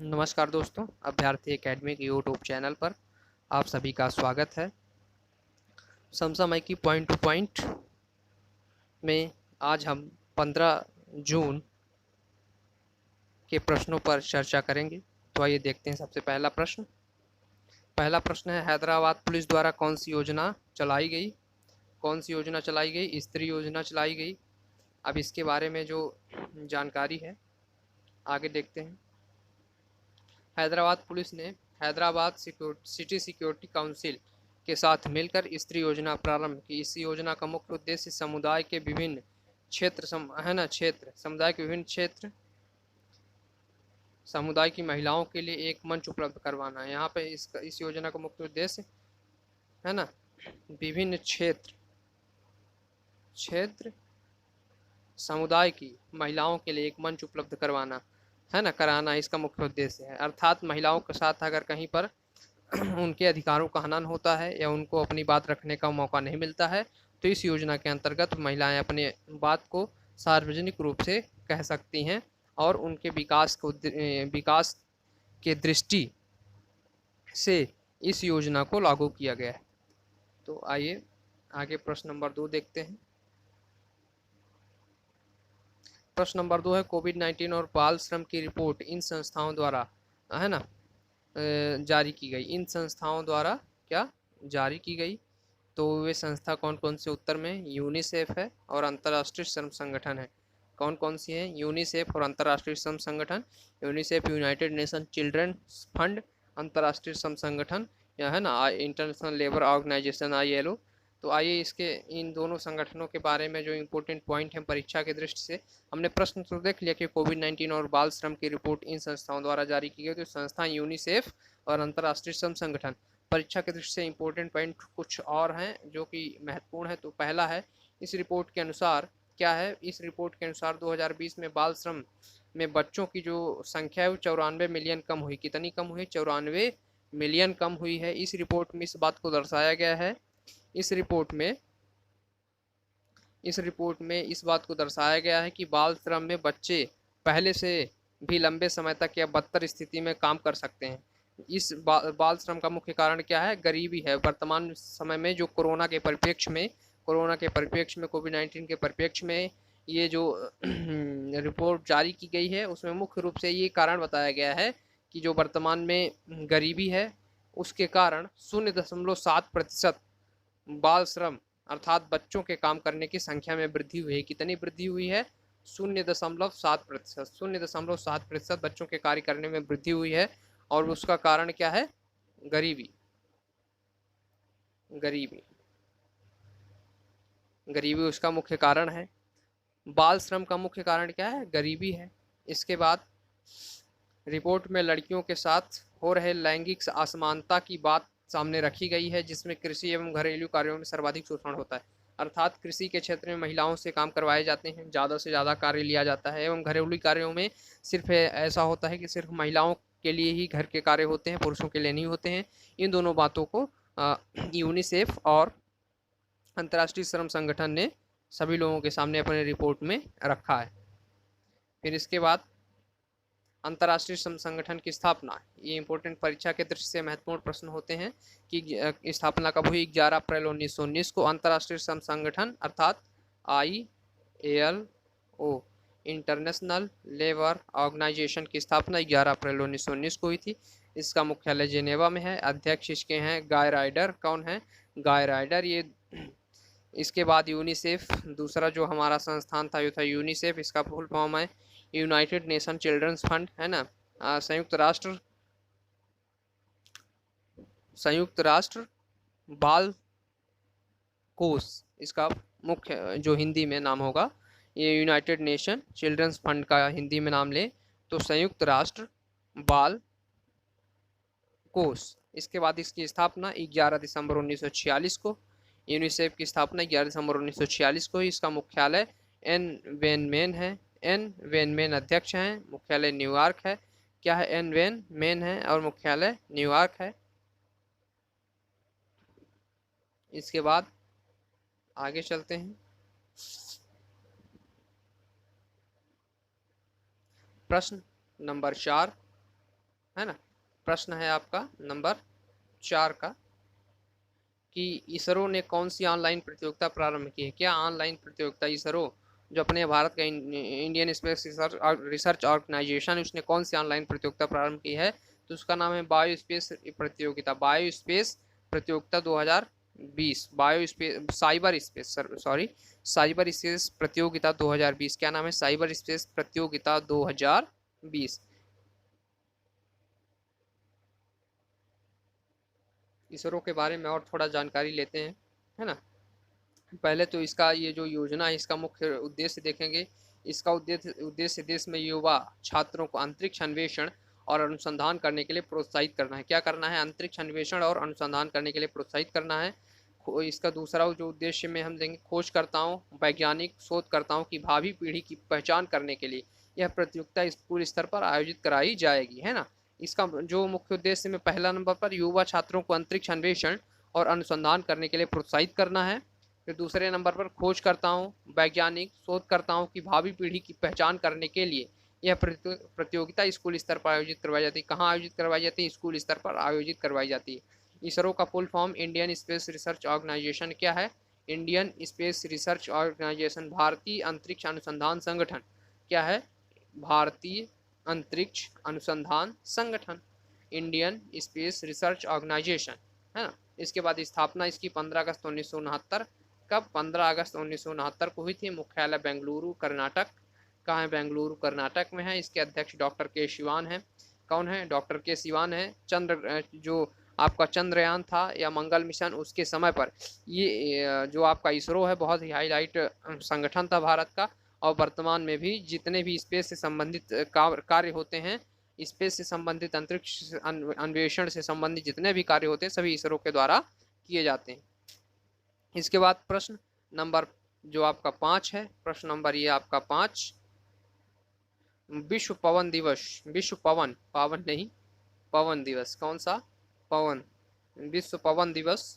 नमस्कार दोस्तों, अभ्यर्थी एकेडमी के यूट्यूब चैनल पर आप सभी का स्वागत है। समसामयिक की पॉइंट टू पॉइंट में आज हम 15 जून के प्रश्नों पर चर्चा करेंगे। तो आइए देखते हैं। सबसे पहला प्रश्न है, हैदराबाद पुलिस द्वारा कौन सी योजना चलाई गई? कौन सी योजना चलाई गई? स्त्री योजना चलाई गई। अब इसके बारे में जो जानकारी है आगे देखते हैं। हैदराबाद पुलिस ने हैदराबाद सिटी सिक्योरिटी काउंसिल के साथ मिलकर स्त्री योजना प्रारंभ की। इस योजना का मुख्य उद्देश्य समुदाय के विभिन्न समुदाय के विभिन्न क्षेत्र समुदाय की महिलाओं के लिए एक मंच उपलब्ध करवाना है। यहाँ पे इस योजना का मुख्य उद्देश्य है ना, विभिन्न क्षेत्र समुदाय की महिलाओं के लिए एक मंच उपलब्ध करवाना है ना, कराना इसका मुख्य उद्देश्य है। अर्थात महिलाओं के साथ अगर कहीं पर उनके अधिकारों का हनन होता है या उनको अपनी बात रखने का मौका नहीं मिलता है, तो इस योजना के अंतर्गत महिलाएं अपने बात को सार्वजनिक रूप से कह सकती हैं और उनके विकास के दृष्टि से इस योजना को लागू किया गया है। तो आइए आगे प्रश्न नंबर 2 देखते हैं। प्रश्न नंबर 2 है, कोविड-19 और बाल श्रम की रिपोर्ट इन संस्थाओं द्वारा है ना जारी की गई। इन संस्थाओं द्वारा क्या जारी की गई? तो वे संस्था कौन कौन से? उत्तर में यूनिसेफ है और अंतर्राष्ट्रीय श्रम संगठन है। कौन कौन सी है? यूनिसेफ और अंतर्राष्ट्रीय श्रम संगठन। UNICEF United nation children fund, अंतर्राष्ट्रीय श्रम संगठन या है ना इंटरनेशनल लेबर ऑर्गेनाइजेशन ILO। तो आइए इसके इन दोनों संगठनों के बारे में जो इम्पोर्टेंट पॉइंट है परीक्षा की दृष्टि से, हमने प्रश्न तो देख लिया कि कोविड-19 और बाल श्रम की रिपोर्ट इन संस्थाओं द्वारा जारी की गई। तो संस्था यूनिसेफ और अंतर्राष्ट्रीय श्रम संगठन। परीक्षा की दृष्टि से इम्पोर्टेंट पॉइंट कुछ और हैं जो कि महत्वपूर्ण है। तो पहला है, इस रिपोर्ट के अनुसार क्या है? इस रिपोर्ट के अनुसार 2020 में बाल श्रम में बच्चों की जो संख्या है वो 94 मिलियन कम हुई। कितनी कम हुई? 94 मिलियन कम हुई है। इस रिपोर्ट में इस बात को दर्शाया गया है इस रिपोर्ट में इस बात को दर्शाया गया है कि बाल श्रम में बच्चे पहले से भी लंबे समय तक या बदतर स्थिति में काम कर सकते हैं। इस बाल श्रम का मुख्य कारण क्या है? गरीबी है। वर्तमान समय में जो कोरोना के परिप्रेक्ष्य में कोविड-19 के परिप्रेक्ष्य में ये जो रिपोर्ट जारी की गई है उसमें मुख्य रूप से ये कारण बताया गया है कि जो वर्तमान में गरीबी है उसके कारण 0.7% बाल श्रम अर्थात बच्चों के काम करने की संख्या में वृद्धि हुई है। कितनी वृद्धि हुई है? 0.7% बच्चों के कार्य करने में वृद्धि हुई है। और उसका कारण क्या है? गरीबी उसका मुख्य कारण है। बाल श्रम का मुख्य कारण क्या है? गरीबी है। इसके बाद रिपोर्ट में लड़कियों के साथ हो रहे लैंगिक असमानता की बात सामने रखी गई है, जिसमें कृषि एवं घरेलू कार्यों में सर्वाधिक शोषण होता है। अर्थात कृषि के क्षेत्र में महिलाओं से काम करवाए जाते हैं, ज़्यादा से ज़्यादा कार्य लिया जाता है। एवं घरेलू कार्यों में सिर्फ ऐसा होता है कि सिर्फ महिलाओं के लिए ही घर के कार्य होते हैं, पुरुषों के लिए नहीं होते हैं। इन दोनों बातों को यूनिसेफ और अंतर्राष्ट्रीय श्रम संगठन ने सभी लोगों के सामने अपने रिपोर्ट में रखा है। फिर इसके बाद अंतर्राष्ट्रीय श्रम संगठन की स्थापना, ये इंपॉर्टेंट परीक्षा के दृष्टि से महत्वपूर्ण प्रश्न होते हैं कि स्थापना कब हुई? 11 अप्रैल 1919 को अंतर्राष्ट्रीय श्रम संगठन अर्थात ILO इंटरनेशनल लेबर ऑर्गेनाइजेशन की स्थापना 11 अप्रैल 1919 को हुई थी। इसका मुख्यालय जेनेवा में है। अध्यक्ष इसके हैं गाय राइडर। कौन है? गाय राइडर। ये इसके बाद यूनिसेफ, दूसरा जो हमारा संस्थान था ये था यूनिसेफ। इसका फुल फॉर्म है यूनाइटेड नेशन चिल्ड्रंस फंड, है ना। संयुक्त राष्ट्र बाल कोष इसका मुख्य जो हिंदी में नाम होगा। ये यूनाइटेड नेशन चिल्ड्रंस फंड का हिंदी में नाम ले तो संयुक्त राष्ट्र बाल कोष। इसके बाद इसकी स्थापना 11 दिसंबर 1946 को। यूनिसेफ की स्थापना 11 दिसंबर 1946 को। इसका मुख्यालय एन वेन मेन है। एन वेन मेन अध्यक्ष हैं। मुख्यालय न्यूयॉर्क है। क्या है? एन वेन मेन है और मुख्यालय न्यूयॉर्क है। इसके बाद आगे चलते हैं। प्रश्न नंबर 4, है ना। प्रश्न है आपका नंबर 4 का कि इसरो ने कौन सी ऑनलाइन प्रतियोगिता प्रारंभ की है। क्या ऑनलाइन प्रतियोगिता इसरो जो अपने भारत का इंडियन स्पेस रिसर्च ऑर्गेनाइजेशन है, उसने कौन सी ऑनलाइन प्रतियोगिता प्रारंभ की है। तो उसका नाम है बायो स्पेस प्रतियोगिता, बायो स्पेस प्रतियोगिता 2020, bio space cyber space sorry cyber space प्रतियोगिता 2020। क्या नाम है, साइबर स्पेस प्रतियोगिता 2020। इसरो के बारे में और थोड़ा जानकारी लेते हैं, है ना। पहले तो इसका ये जो योजना है इसका मुख्य उद्देश्य देखेंगे। इसका उद्देश्य देश में युवा छात्रों को अंतरिक्ष अन्वेषण और अनुसंधान करने के लिए प्रोत्साहित करना है। क्या करना है, अंतरिक्ष अन्वेषण और अनुसंधान करने के लिए प्रोत्साहित करना है। इसका दूसरा जो उद्देश्य में हम देंगे, खोजकर्ताओं वैज्ञानिक शोधकर्ताओं की भावी पीढ़ी की पहचान करने के लिए यह प्रतियोगिता स्कूल स्तर पर आयोजित कराई जाएगी, है ना। इसका जो मुख्य उद्देश्य में पहला नंबर पर युवा छात्रों को अंतरिक्ष अन्वेषण और अनुसंधान करने के लिए प्रोत्साहित करना है। फिर दूसरे नंबर पर खोजकर्ताओं वैज्ञानिक शोधकर्ताओं की भावी पीढ़ी की पहचान करने के लिए यह प्रतियोगिता स्कूल स्तर पर आयोजित करवाई जाती है। कहाँ आयोजित करवाई जाती है, स्कूल स्तर पर आयोजित करवाई जाती है। इसरो का full form Indian space research organisation क्या है, इंडियन स्पेस रिसर्च ऑर्गेनाइजेशन, भारतीय अंतरिक्ष अनुसंधान संगठन। क्या है, भारतीय अंतरिक्ष अनुसंधान संगठन, इंडियन स्पेस रिसर्च ऑर्गेनाइजेशन, है ना। इसके बाद स्थापना इसकी 15 अगस्त 1969, कब, 15 अगस्त 1969 को हुई थी। मुख्यालय बेंगलुरु कर्नाटक, कहाँ है, बेंगलुरु कर्नाटक में है। इसके अध्यक्ष डॉक्टर के शिवान है। कौन है, डॉक्टर के शिवान है। चंद्र जो आपका चंद्रयान था या मंगल मिशन उसके समय पर ये जो आपका इसरो है बहुत ही हाईलाइट संगठन था भारत का। और वर्तमान में भी जितने भी स्पेस से संबंधित कार्य होते हैं, स्पेस से संबंधित अंतरिक्ष अन्वेषण से संबंधित जितने भी कार्य होते हैं सभी इसरो के द्वारा किए जाते हैं। इसके बाद प्रश्न नंबर जो आपका 5 है, प्रश्न नंबर ये आपका 5, विश्व पवन दिवस, विश्व पवन, पावन नहीं, पवन दिवस, कौन सा, पवन, विश्व पवन दिवस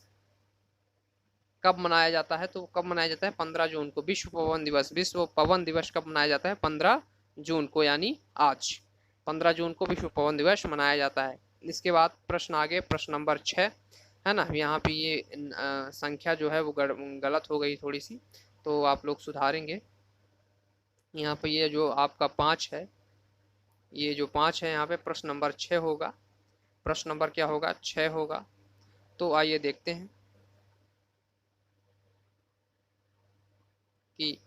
कब मनाया जाता है। तो कब मनाया जाता है, 15 जून को। विश्व पवन दिवस, विश्व पवन दिवस कब मनाया जाता है, 15 जून को, यानी आज 15 जून को विश्व पवन दिवस मनाया जाता है। इसके बाद प्रश्न आगे, प्रश्न नंबर 6, है ना। यहाँ पे ये संख्या जो है वो गलत हो गई थोड़ी सी, तो आप लोग सुधारेंगे। यहाँ पे ये जो आपका 5 है, ये जो 5 है यहाँ पे प्रश्न नंबर 6 होगा। प्रश्न नंबर क्या होगा, 6 होगा। तो आइए देखते हैं कि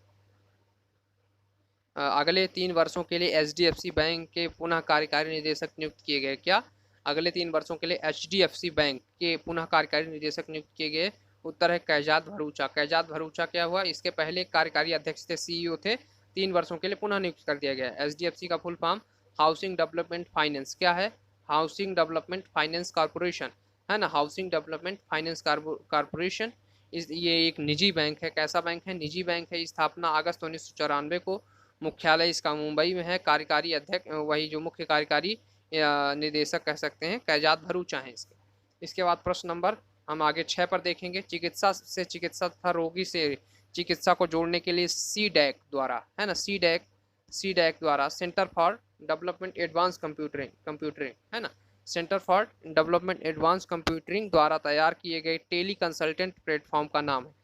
अगले 3 वर्षों के लिए HDFC बैंक के पुनः कार्यकारी निदेशक नियुक्त किए गए। क्या, अगले 3 वर्षों के लिए HDFC बैंक के पुनः कार्यकारी निदेशक नियुक्त किए गए। उत्तर है कैजात भरूचा। कैजात भरूचा क्या हुआ, इसके पहले कार्यकारी अध्यक्ष थे, CEO थे, 3 वर्षों के लिए पुनः नियुक्त कर दिया गया। HDFC का full form housing development finance, क्या है, हाउसिंग डेवलपमेंट फाइनेंस कॉर्पोरेशन, है ना, हाउसिंग डेवलपमेंट फाइनेंस कॉर्पोरेशन। ये एक निजी बैंक है। कैसा बैंक है, निजी बैंक है। स्थापना अगस्त 1994 को। मुख्यालय इसका मुंबई में है। कार्यकारी अध्यक्ष वही जो मुख्य कार्यकारी निदेशक कह सकते हैं कैजात भरूचा हैं इसके। इसके बाद प्रश्न नंबर हम आगे 6 पर देखेंगे। चिकित्सा से चिकित्सा तथा रोगी से चिकित्सा को जोड़ने के लिए CDAC द्वारा, है ना, CDAC द्वारा सेंटर फॉर डेवलपमेंट एडवांस कंप्यूटरिंग, है ना, सेंटर फॉर डेवलपमेंट एडवांस कंप्यूटरिंग द्वारा तैयार किए गए टेली कंसल्टेंट प्लेटफॉर्म का नाम है।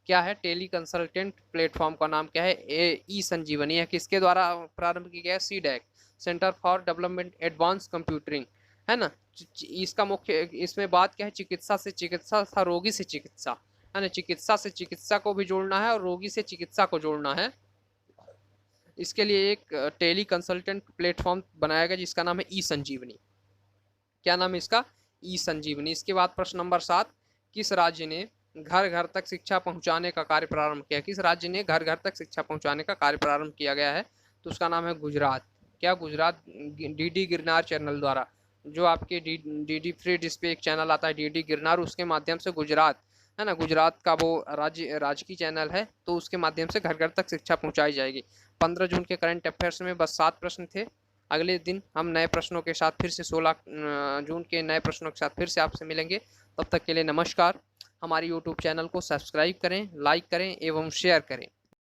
क्या है, टेली कंसल्टेंट प्लेटफॉर्म का नाम क्या है, ई संजीवनी है। किसके द्वारा प्रारंभ किया गया, CDAC, centre for development advance कंप्यूटरिंग, है ना। इसका मुख्य इसमें बात क्या है, चिकित्सा से चिकित्सा तथा रोगी से चिकित्सा, है ना, चिकित्सा से चिकित्सा को भी जोड़ना है और रोगी से चिकित्सा को जोड़ना है। इसके लिए एक टेली कंसल्टेंट प्लेटफॉर्म बनाया गया जिसका नाम है ई संजीवनी। क्या नाम है इसका, ई संजीवनी। इसके बाद प्रश्न नंबर 7, किस राज्य ने घर घर तक शिक्षा पहुंचाने का कार्य प्रारंभ किया। किस राज्य ने घर घर तक शिक्षा पहुंचाने का कार्य प्रारंभ किया गया है, तो उसका नाम है गुजरात। क्या, गुजरात, DD गिरनार चैनल द्वारा, जो आपके DD फ्री डिश पे एक चैनल आता है DD गिरनार, उसके माध्यम से गुजरात, है ना, गुजरात का वो राजकीय चैनल है, तो उसके माध्यम से घर घर तक शिक्षा पहुंचाई जाएगी। 15 जून के करंट अफेयर्स में बस 7 प्रश्न थे। अगले दिन हम नए प्रश्नों के साथ फिर से 16 जून के नए प्रश्नों के साथ फिर से आपसे मिलेंगे। तब तक के लिए नमस्कार। हमारे YouTube चैनल को सब्सक्राइब करें, लाइक करें एवं शेयर करें।